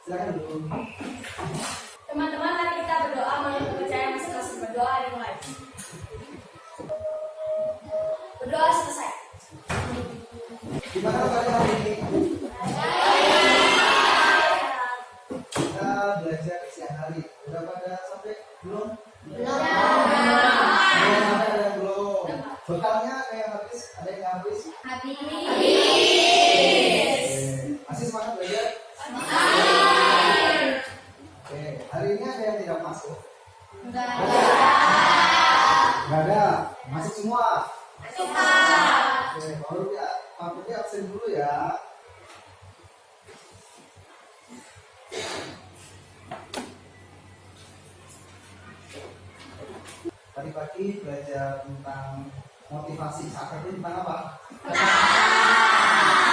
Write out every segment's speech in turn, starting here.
Silakan dulu. Teman-teman, mari kita berdoa menurut kepercayaan masing-masing. Berdoa dimulai. Berdoa selesai. Gimana kalian hari ini? Kita belajar siang hari. Udah pada sampai belum? Belum. Ada yang belum. Bekalnya ada yang habis? Ada yang habis? Habis. Masih semangat belajar? Oke, hari ini ada yang tidak masuk? Enggak ada. Masuk semua? Oke, baru ya, takutnya absen dulu ya. Tadi pagi belajar tentang motivasi. Saat itu tentang apa?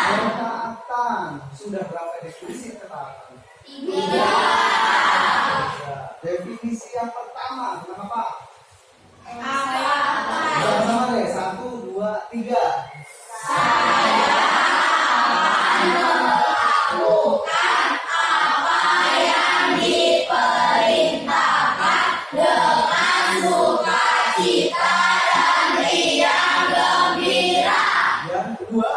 Ketaatan. Sudah berapa definisi ketaatan? 3. Definisi yang pertama tentang apa? Sama deh, 1, 2, 3. melakukan apa yang diperintahkan dengan sukacita dan riang gembira. Yang kedua,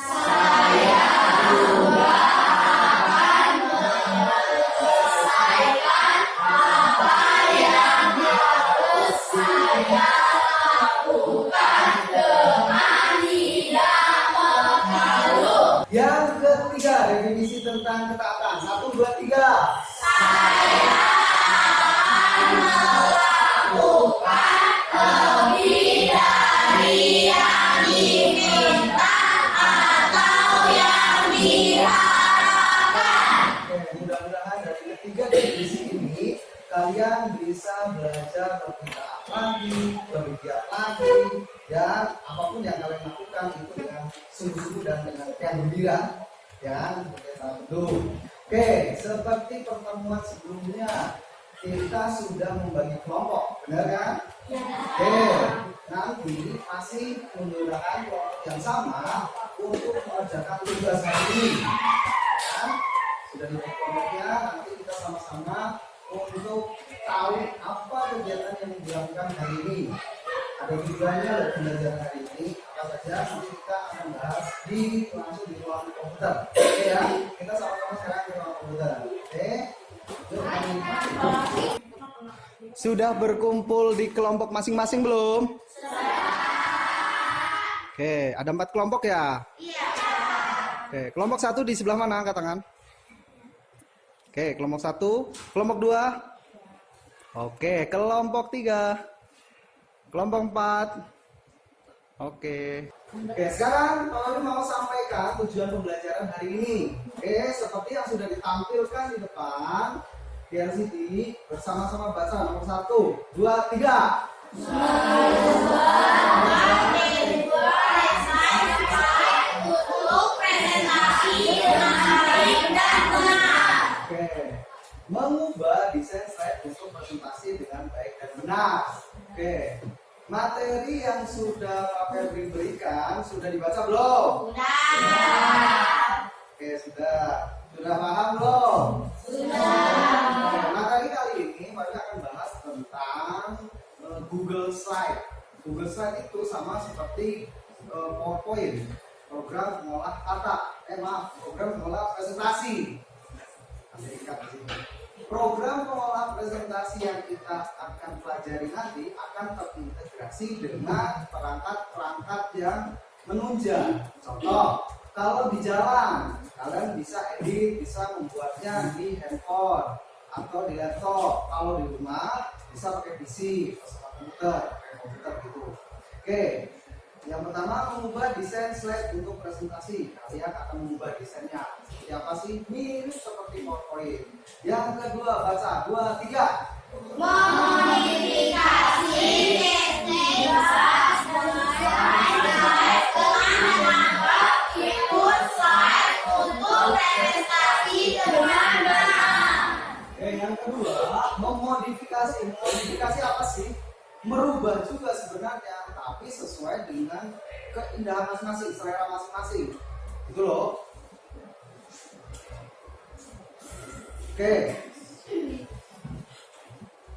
Saya juga akan menyelesaikan apa yang harus saya lakukan dengan tidak mengeluh. yang ketiga, definisi tentang ketaatan. 1, 2, 3. Saya akan melakukan lebih dari yang diminta atau yang diharapkan. Oke, mudah-mudahan dari ketiga definisi ini kalian bisa belajar lebih taat lagi, lebih giat lagi, dan apapun yang kalian lakukan itu dengan sungguh-sungguh dan dengan yang gembira. Ya, seperti itu. Oke, seperti pertemuan sebelumnya kita sudah membagi kelompok, benar kan? Oke, nanti masih menggunakan kelompok yang sama untuk mengerjakan tugas hari ini. Ya, sudah di kelompoknya, nanti kita sama-sama untuk tahu apa kegiatan yang dilakukan hari ini. Ada tujuannya dari pembelajaran hari ini apa saja, nanti kita akan bahas langsung di ruang komputer. Oke ya, kita sama-sama sekarang di ruang komputer. Oke, sudah berkumpul di kelompok masing-masing belum? Oke, ada 4 kelompok ya? Iya. Oke, kelompok 1 di sebelah mana? Angkat tangan. Oke, kelompok 1, kelompok 2. Oke, kelompok 3. Kelompok 4. Oke. Oke, sekarang Pak mau sampaikan tujuan pembelajaran hari ini. Oke, seperti yang sudah ditampilkan di depan di LCD, bersama-sama baca nomor 1, 2, 3. Oke, mengubah desain slide untuk presentasi dengan baik dan benar. Oke, materi yang sudah Pak Febri berikan sudah dibaca belum? Oke, sudah paham belum? Oke, materi kali ini Pak Febri akan bahas tentang Google Slide. Google Slide itu sama seperti PowerPoint, program mengolah program mengolah presentasi. Program pengolah presentasi yang kita akan pelajari nanti akan terintegrasi dengan perangkat-perangkat yang menunjang. Contoh, kalau di jalan, kalian bisa edit, bisa membuatnya di handphone atau di laptop. Kalau di rumah, bisa pakai PC, pakai komputer gitu. Oke. Yang pertama, mengubah desain slide untuk presentasi. Kalian akan mengubah desainnya. Seperti apa sih? Mirip seperti PowerPoint. Yang kedua, baca 2, 3. Memodifikasi teknik slide dengan menambah input slide untuk presentasi dengan benar. Yang kedua, memodifikasi. Memodifikasi apa sih? Merubah juga sebenarnya, tapi sesuai dengan keindahan masing-masing, selera masing-masing. Gitu loh. Oke.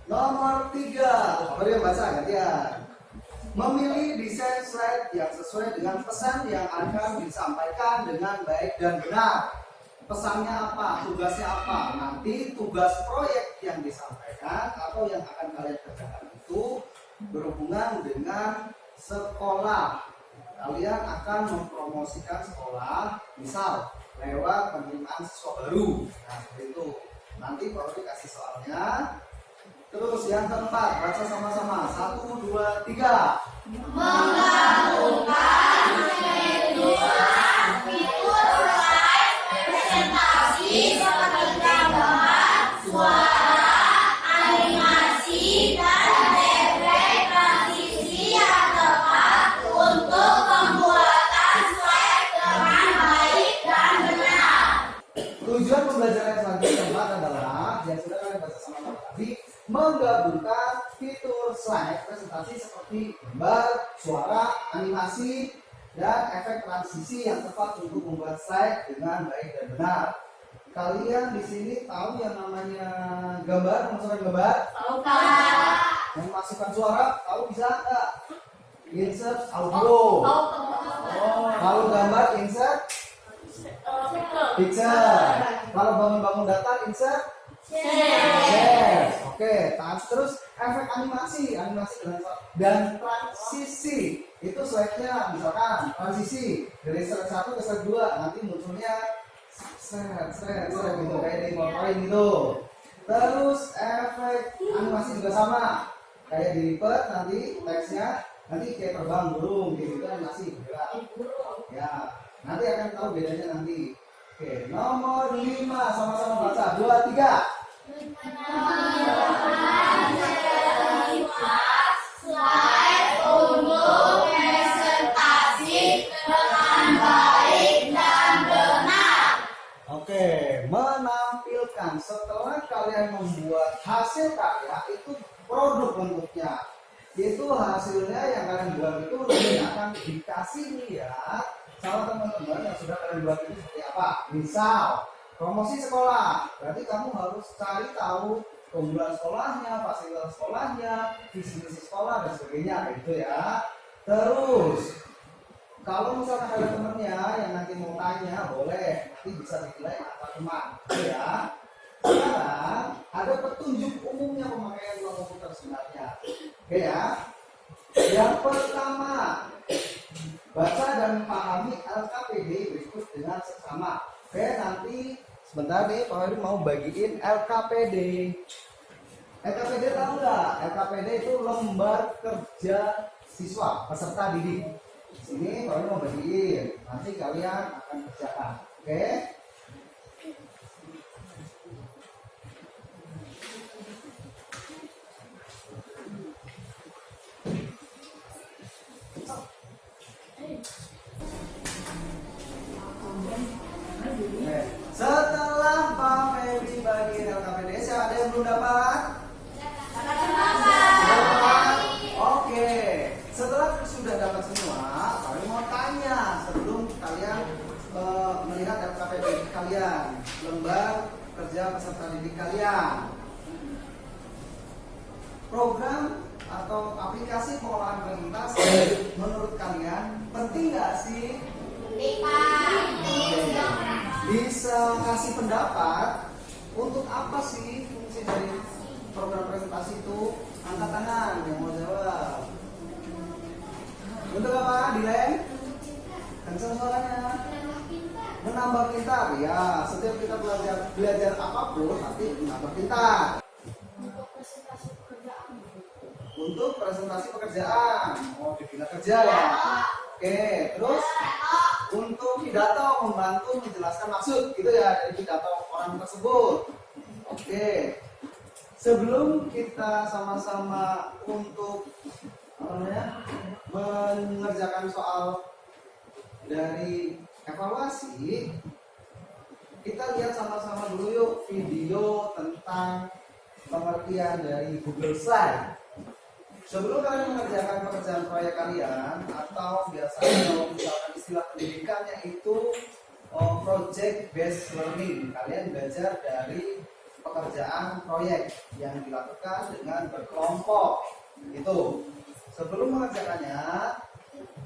Nomor 3, mari baca gantian. Memilih desain slide yang sesuai dengan pesan yang akan disampaikan dengan baik dan benar. Pesannya apa? Tugasnya apa? Nanti tugas proyek yang disampaikan atau yang akan kalian kerjakan itu berhubungan dengan sekolah. Kalian akan mempromosikan sekolah, misal lewat penerimaan siswa baru. Nah, seperti itu. Nanti baru dikasih soalnya. Terus yang keempat, baca sama-sama. 1, 2, 3. Menggabungkan fitur slide presentasi seperti gambar, suara, animasi, dan efek transisi yang tepat untuk pembuatan slide dengan baik dan benar. Tujuan pembelajaran selanjutnya keempat adalah yang sudah kalian baca sama-sama tadi, menggabungkan fitur slide presentasi seperti gambar, suara, animasi, dan efek transisi yang tepat untuk membuat slide dengan baik dan benar. Kalian di sini tahu yang namanya gambar, memasukkan gambar? Tahu kan? Memasukkan suara, tahu bisa nggak? Insert audio. Kalau gambar insert picture. Kalau bangun-bangun data insert share. Oke, terus efek animasi dan transisi. Itu slide-nya misalkan transisi dari slide 1 ke slide 2 nanti munculnya slide gitu kayak di PowerPoint gitu. Terus efek animasi juga sama. Kayak di lipat nanti teksnya nanti kayak terbang burung gitu animasi bergerak. Ya, nanti akan tahu bedanya nanti. Oke, nomor 5 sama-sama baca. 2, 3. Slide untuk presentasi dengan baik dan benar. Oke, menampilkan setelah kalian membuat hasil karya itu produk bentuknya. Itu hasilnya yang kalian buat itu nanti akan dikasih lihat sama teman-teman yang sudah kalian buat itu seperti apa. Misal promosi sekolah, berarti kamu harus cari tahu keunggulan sekolahnya, fasilitas sekolahnya, visi-misi sekolah dan sebagainya, gitu ya. Terus, kalau misalnya ada temennya yang nanti mau tanya, boleh, nanti bisa dinilai antar teman, gitu ya. Sekarang ada petunjuk umumnya pemakaian uang komputer sebenarnya, oke ya. Yang pertama, baca dan pahami LKPD berikut dengan seksama. Oke, nanti sebentar nih, Pak Heri mau bagiin LKPD. LKPD tahu nggak? LKPD itu lembar kerja siswa peserta didik. Di sini Pak Heri mau bagiin. Nanti kalian akan kerjakan. Oke? Setelah Pak Febri bagi LKPD, siapa ada yang belum dapat? Oke, setelah sudah dapat semua, kami mau tanya sebelum kalian melihat LKPD kalian, lembar kerja peserta didik kalian. Program atau aplikasi pengolahan presentasi menurut kalian penting nggak sih? Bisa kasih pendapat untuk apa sih fungsi dari program presentasi itu? Angkat tangan yang mau jawab. Untuk apa, Dilen? Kencang suaranya. Menambah pintar, ya. Setiap kita belajar apapun, nanti menambah pintar. Untuk presentasi pekerjaan, mau dibina kerja ya. Oke, terus untuk pidato membantu menjelaskan maksud gitu ya dari pidato orang tersebut. Oke, sebelum kita sama-sama untuk mengerjakan soal dari evaluasi, kita lihat sama-sama dulu yuk video tentang pengertian dari Google Slide. Sebelum kalian mengerjakan pekerjaan proyek kalian atau biasanya kalau misalkan istilah pendidikannya itu project based learning, kalian belajar dari pekerjaan proyek yang dilakukan dengan berkelompok. Itu. Sebelum mengerjakannya,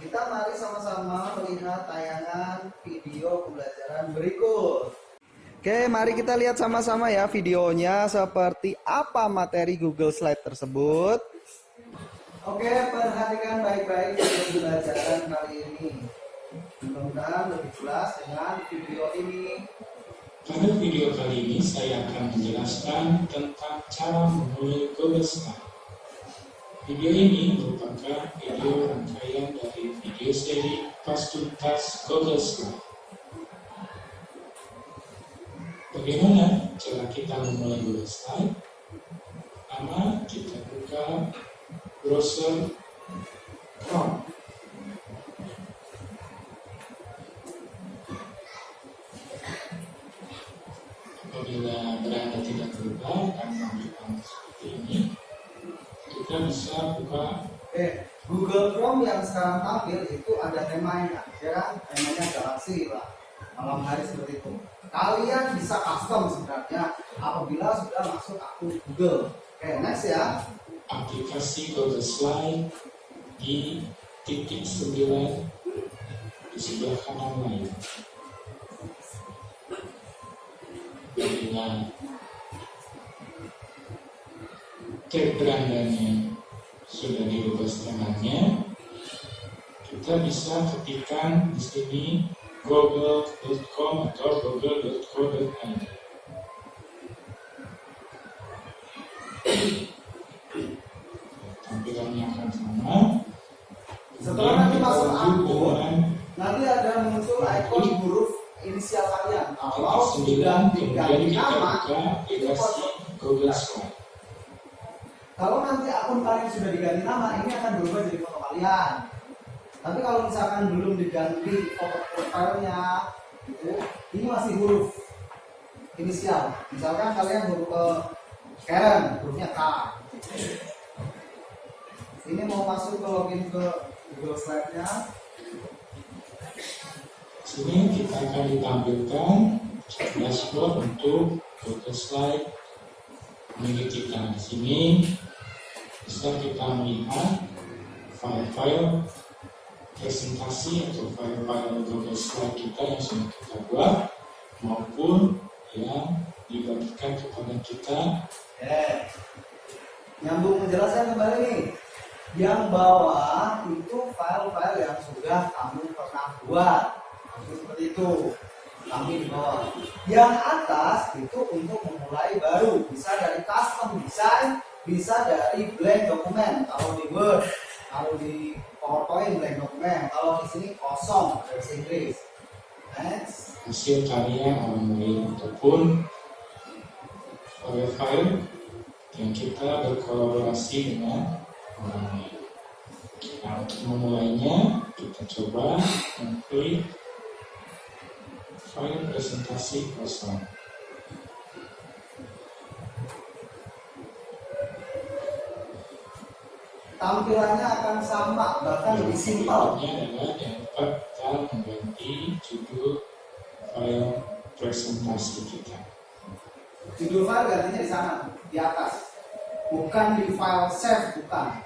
kita mari sama-sama melihat tayangan video pembelajaran berikut. Oke, mari kita lihat sama-sama ya videonya seperti apa materi Google Slide tersebut. Oke, perhatikan baik-baik video pembelajaran kali ini. Mudah-mudahan lebih jelas dengan video ini. Pada video kali ini saya akan menjelaskan tentang cara memulai Google Slide. Video ini merupakan video rangkaian dari video seri Pas Tuntas Google Slide. Bagaimana cara kita memulai Google Slide? Pertama, kita buka browser Chrome. Apabila berada tidak berubah akan tampilan seperti ini, kita bisa buka Google Chrome yang sekarang tampil itu ada temanya, ya kan? Temanya Galaxy lah, malam hari seperti itu. Kalian bisa custom sebenarnya apabila sudah masuk akun Google. Oke, next ya. aplikasi Google Slide di titik 9 di sebelah kanan layar. Bila tab berandanya sudah dirubah setengahnya, kita bisa ketikkan di sini google.com atau google.co.id. Tampilannya akan sama. Setelah nanti masuk akun, dengan nanti ada muncul ikon huruf inisial kalian. Kalau titik 9, sudah kemudian diganti kita nama, buka aplikasi Google Slide. kalau nanti akun kalian sudah diganti nama, ini akan berubah jadi foto kalian. Tapi kalau misalkan belum diganti foto profilnya, gitu, ini masih huruf inisial. Misalkan kalian huruf Karen, hurufnya K. Ini mau masuk ke login ke Google Slide-nya. Sini kita akan ditampilkan dashboard untuk Google Slide milik kita. Di sini bisa kita melihat file-file presentasi atau file-file Google Slide kita yang sudah kita buat maupun yang dibagikan kepada kita. Nyambung menjelaskan kembali nih. Yang bawah itu file-file yang sudah kamu pernah buat. Seperti itu. Kami di bawah. Yang atas itu untuk memulai baru. Bisa dari custom design, bisa dari blank dokumen. Kalau di Word, kalau di PowerPoint blank dokumen. Kalau di sini kosong bahasa Inggris. Next. Hasil karya orang lain ataupun file-file yang kita berkolaborasi dengan orang lain. Nah, untuk memulainya kita coba mengklik file presentasi kosong. Tampilannya akan sama, bahkan lebih simpel. Berikutnya adalah dapat kita mengganti judul file presentasi kita. Judul file gantinya di sana, di atas. Bukan di file save, bukan.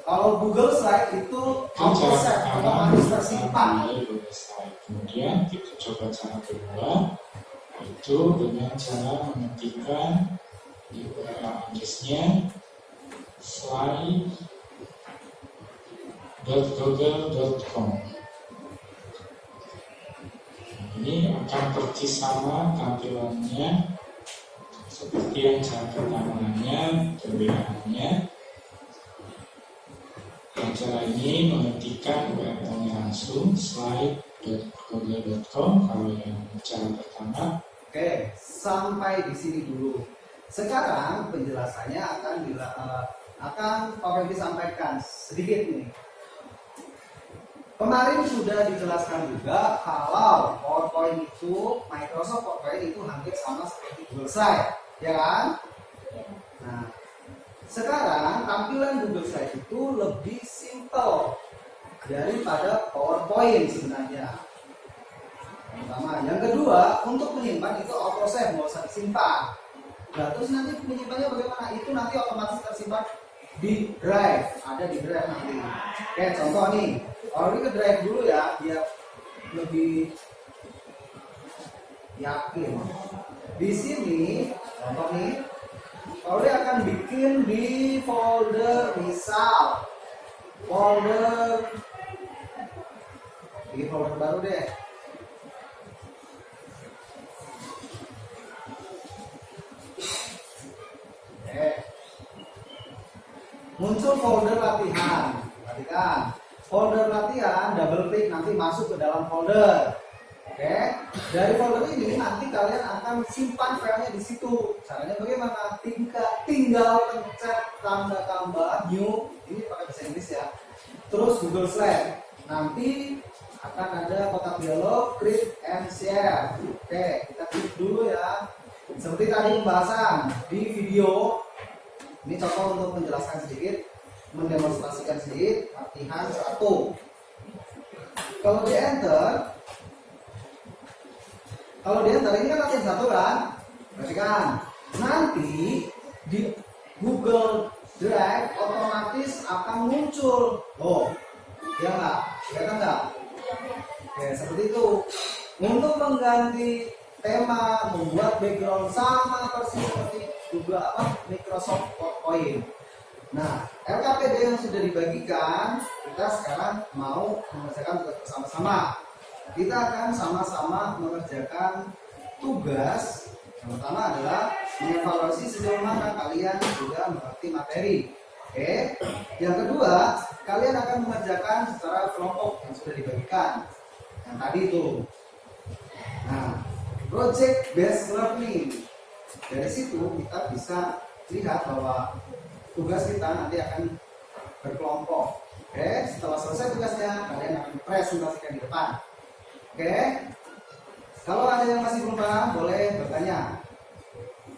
Kalau Google Slide itu auto save, otomatis tersimpan. Google Slide. Kemudian kita coba cara kedua, yaitu dengan cara mengetikkan di URL address-nya slide.google.com. Ini akan persis sama tampilannya seperti yang cara pertamanya. Perbedaannya, yang cara ini mengetikkan URL-nya langsung slide.google.com. Kalau yang cara pertama. Oke, sampai di sini dulu. Sekarang penjelasannya akan Pak Febri sampaikan sedikit nih. Kemarin sudah dijelaskan juga kalau PowerPoint itu, Microsoft PowerPoint itu hampir sama seperti Google Slide, ya kan? Nah, sekarang tampilan Google Slide itu lebih simple daripada PowerPoint sebenarnya. Yang pertama, yang kedua, untuk menyimpan itu auto save, nggak usah disimpan. Nah, terus nanti penyimpannya bagaimana? Itu nanti otomatis tersimpan di drive, ada di drive nanti. Oke, contoh nih, kalau ini ke drive dulu ya, biar lebih yakin. Di sini, contoh nih, kalau dia akan bikin di folder misal, bikin folder baru deh. Muncul folder latihan, perhatikan. Folder latihan, double klik nanti masuk ke dalam folder. Oke, dari folder ini nanti kalian akan simpan filenya di situ. Caranya bagaimana? Tinggal pencet tanda tambah new, ini pakai bahasa Inggris ya. Terus Google Slide. Nanti akan ada kotak dialog create and share. Oke, kita klik dulu ya. Seperti tadi pembahasan di video. Ini contoh untuk menjelaskan sedikit, mendemonstrasikan sedikit latihan 1. Kalau di enter ini kan latihan 1 kan? Perhatikan, nanti di Google Drive otomatis akan muncul. Oh, ya nggak? Kelihatan nggak? Oke, seperti itu. Untuk mengganti tema, membuat background sama persis seperti juga Microsoft PowerPoint. Nah, LKPD yang sudah dibagikan, kita sekarang mau mengerjakan tugas bersama-sama. Kita akan sama-sama mengerjakan tugas. Yang pertama adalah mengevaluasi sejauh mana kalian sudah mengerti materi. Oke. Yang kedua, kalian akan mengerjakan secara kelompok yang sudah dibagikan. Yang tadi itu. Nah, project based learning. Dari situ kita bisa lihat bahwa tugas kita nanti akan berkelompok. Oke, setelah selesai tugasnya kalian akan presentasikan di depan. Oke, kalau ada yang masih belum paham boleh bertanya.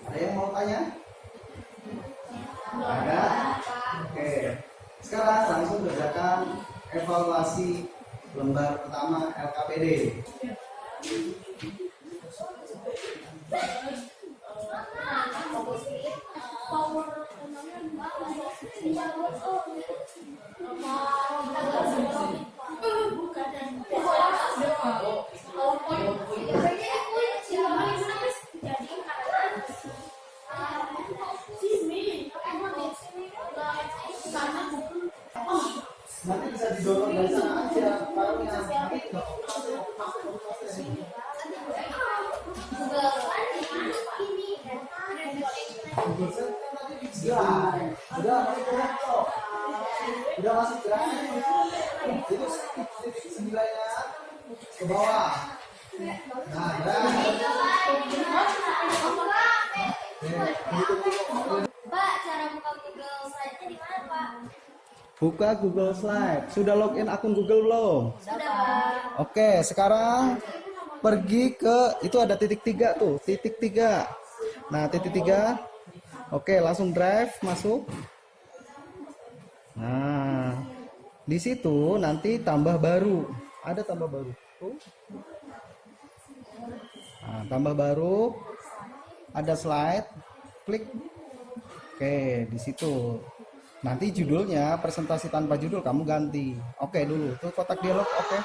Ada yang mau tanya? Ada? Oke, sekarang langsung kerjakan evaluasi lembar pertama LKPD. Nanti bisa didorong dari sana aja filenya. Udah masuk drive. Itu titik 9-nya ke bawah. Nah, Pak, cara buka Google Slide-nya di mana, Pak? buka Google Slide. Sudah login akun Google belum? Sudah, Pak. Oke, sekarang pergi ke itu ada titik 3 tuh, titik 3. Nah, titik 3. Oke, langsung drive masuk. Nah, di situ nanti tambah baru. Ada tambah baru. Tuh. Nah, tambah baru. Ada slide. Klik. Oke, di situ. Nanti judulnya presentasi tanpa judul kamu ganti. Oke dulu. Tuh kotak dialog oke.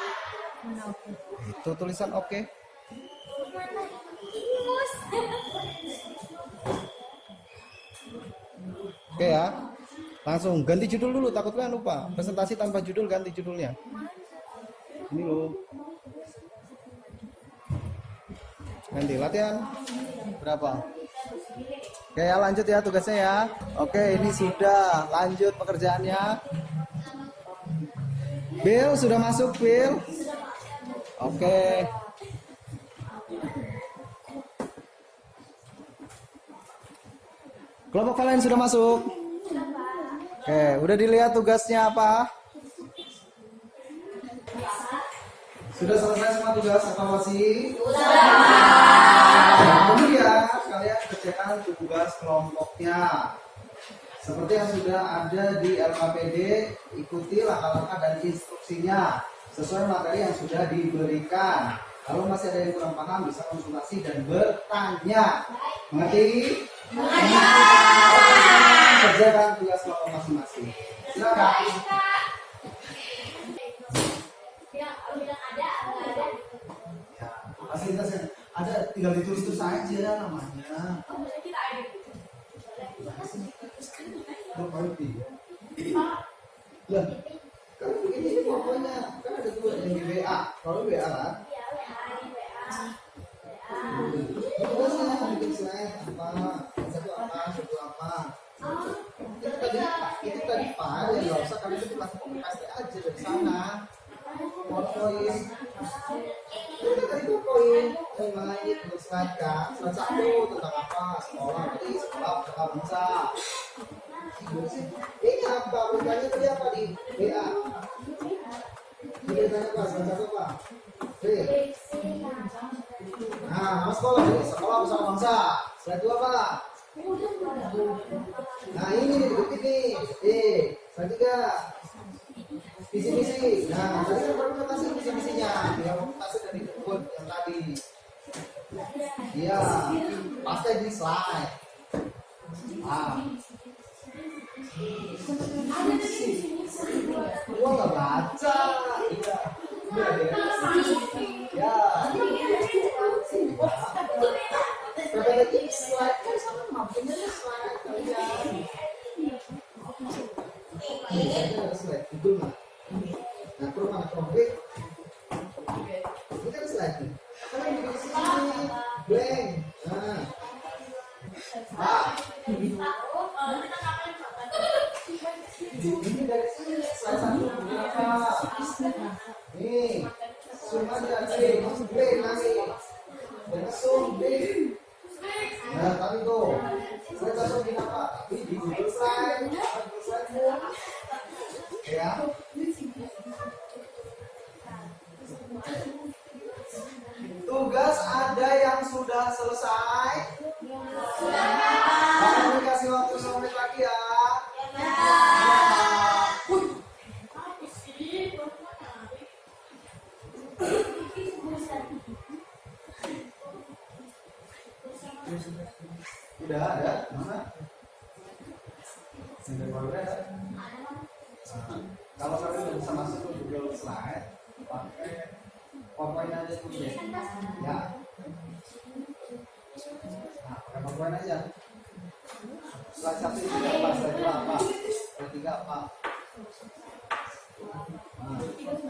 Itu tulisan oke. Oke ya. Langsung ganti judul dulu, takutnya lupa. Presentasi tanpa judul ganti judulnya. Ini loh. Ganti latihan. Berapa? Oke ya, lanjut ya tugasnya ya. Oke, ini sudah lanjut pekerjaannya. Bill sudah masuk, Bill. Oke. Kelompok kalian sudah masuk? Oke, udah dilihat tugasnya apa? Sudah selesai semua tugas evaluasi? Sudah. Kemudian kalian kerjakan tugas kelompoknya. Seperti yang sudah ada di LKPD, ikuti langkah-langkah dan instruksinya sesuai materi yang sudah diberikan. Kalau masih ada yang kurang paham bisa konsultasi dan bertanya. Mengerti? Kerjakan tugas kelompok masing-masing. Silakan. Bilang ada, nggak ada. Ya, fasilitas yang ada tinggal ditulis terus aja namanya. Oh, boleh kita ada. Lo ngerti? Lah, kan ini pokoknya kan ada dua yang di WA. Kalau WA kan? Iya, WA. Tugasnya bikin slide apa? Satu apa? Itu tadi Pak, ya nggak usah karena itu cuma copy paste aja dari sana. Poin. Itu tadi poin. Main untuk slide kan? Slide satu tentang apa? Sekolah tadi sekolah bangsa. Ini apa? Bukannya tadi apa di WA? Ini tanya apa? Slide satu apa? Nah, nama sekolah nih, sekolah bersama bangsa. Slide dua apa? Nah ini nih, diketik nih. Slide tiga. Visi-misi. Nah, tadi kan baru kasih visi-misinya. Yang kasih dari kebun yang tadi. Iya, pasti di slide. Gua nggak baca. Ya. Berarti slide kan sama punya slide kalian. Ini ada slide itu mah. Nah, perlu mana konkret? Ini kan slide nih. Kalian bikin sini blank. Nah. Ini dari sini slide satu berapa? Nih, zoom aja nih, blank lagi. Dan zoom blank. Nah, tadi tuh, saya masukin apa? Di Google Slide, Google Slide-mu. Ya. Tugas ada yang sudah selesai? Sudah. Kami kasih waktu 1 menit lagi ya. Udah ada, mana? Sudah ada. Kalau kalian bisa masuk ke Google Slide, pakai PowerPoint aja tuh ya. Ya. Nah, pakai PowerPoint aja. Slide 1 itu apa? Slide 2 apa? Slide 3 apa? Nah,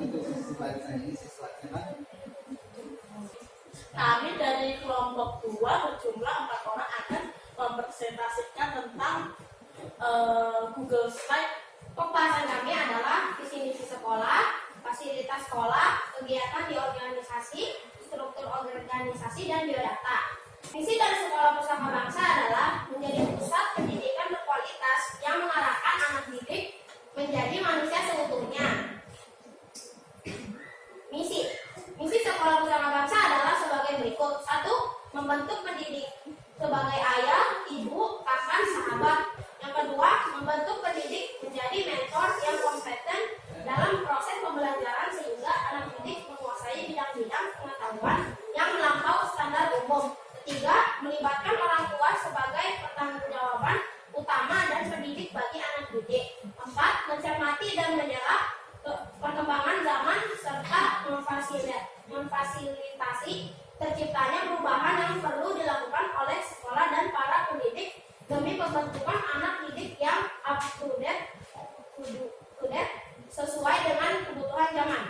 itu slide-nya ini, slide-nya kan? Kami dari kelompok 2 berjumlah 4 orang akan mempresentasikan tentang Google Slide. Pembahasan kami adalah visi misi sekolah, fasilitas sekolah, kegiatan di organisasi, struktur organisasi, dan biodata. Misi dari Sekolah Pusaka Bangsa adalah menjadi pusat pendidikan berkualitas yang mengarahkan anak didik menjadi manusia seutuhnya. Misi Sekolah Pusaka Bangsa adalah sebagai berikut. 1. Membentuk pendidik sebagai ayah, ibu, kakak, sahabat. Yang kedua, membentuk pendidik menjadi mentor yang kompeten dalam proses pembelajaran sehingga anak didik menguasai bidang-bidang pengetahuan yang melampaui standar umum. Ketiga, melibatkan orang tua sebagai pertanggungjawaban utama dan pendidik bagi anak didik. 4. Mencermati dan menyerap perkembangan zaman serta memfasilitasi terciptanya perubahan yang perlu dilakukan oleh sekolah dan para pendidik demi pembentukan anak didik yang up to date sesuai dengan kebutuhan zaman.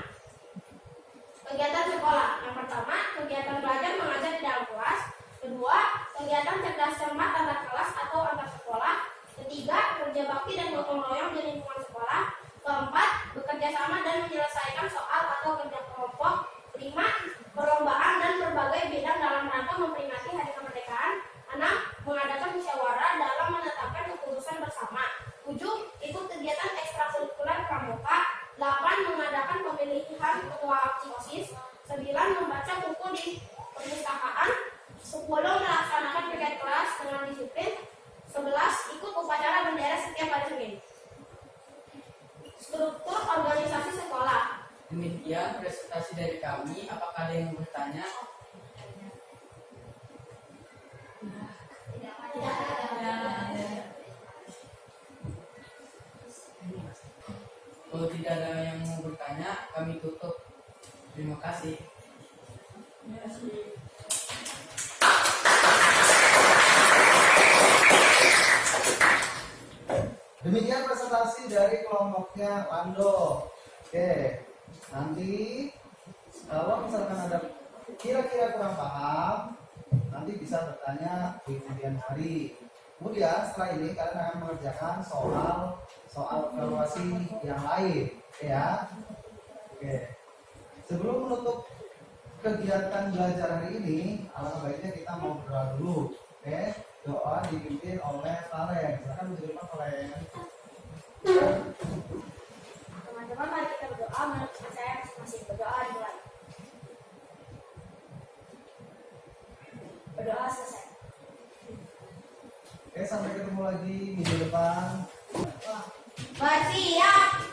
Kegiatan sekolah. Yang pertama, kegiatan belajar mengajar di dalam kelas. Kedua, kegiatan cerdas cermat antar kelas atau antar sekolah. Ketiga, kerja bakti dan gotong royong di lingkungan sekolah. Keempat, bekerja sama dan menyelesaikan soal atau kerja kelompok. 5. Perlombaan dan berbagai bidang dalam rangka memperingati Hari Kemerdekaan. 6. Mengadakan musyawarah dalam menetapkan keputusan bersama. 7. Ikut kegiatan ekstrakurikuler pramuka. 8. Mengadakan pemilihan ketua OSIS. 9. Membaca buku di perpustakaan. 10. Melaksanakan piket kelas dengan disiplin. 11. Ikut upacara bendera setiap hari Senin. Struktur organisasi sekolah. Demikian presentasi dari kami. Apakah ada yang bertanya? Tidak ada. tidak ada yang mau bertanya, kami tutup. Terima kasih. Terima kasih. Demikian presentasi dari kelompoknya Lando. Oke, nanti kalau misalkan ada kira-kira kurang paham, nanti bisa bertanya di kemudian hari. Kemudian setelah ini kalian akan mengerjakan soal evaluasi yang lain, ya. Oke. Sebelum menutup kegiatan belajar hari ini, alangkah baiknya kita mau berdoa dulu. Oke, doa dipimpin oleh Valen. Silakan menjadi Valen. Teman-teman, mari kita berdoa. Menurut saya masing-masing berdoa dimulai. Berdoa selesai. Oke, sampai ketemu lagi minggu depan. Bersiap.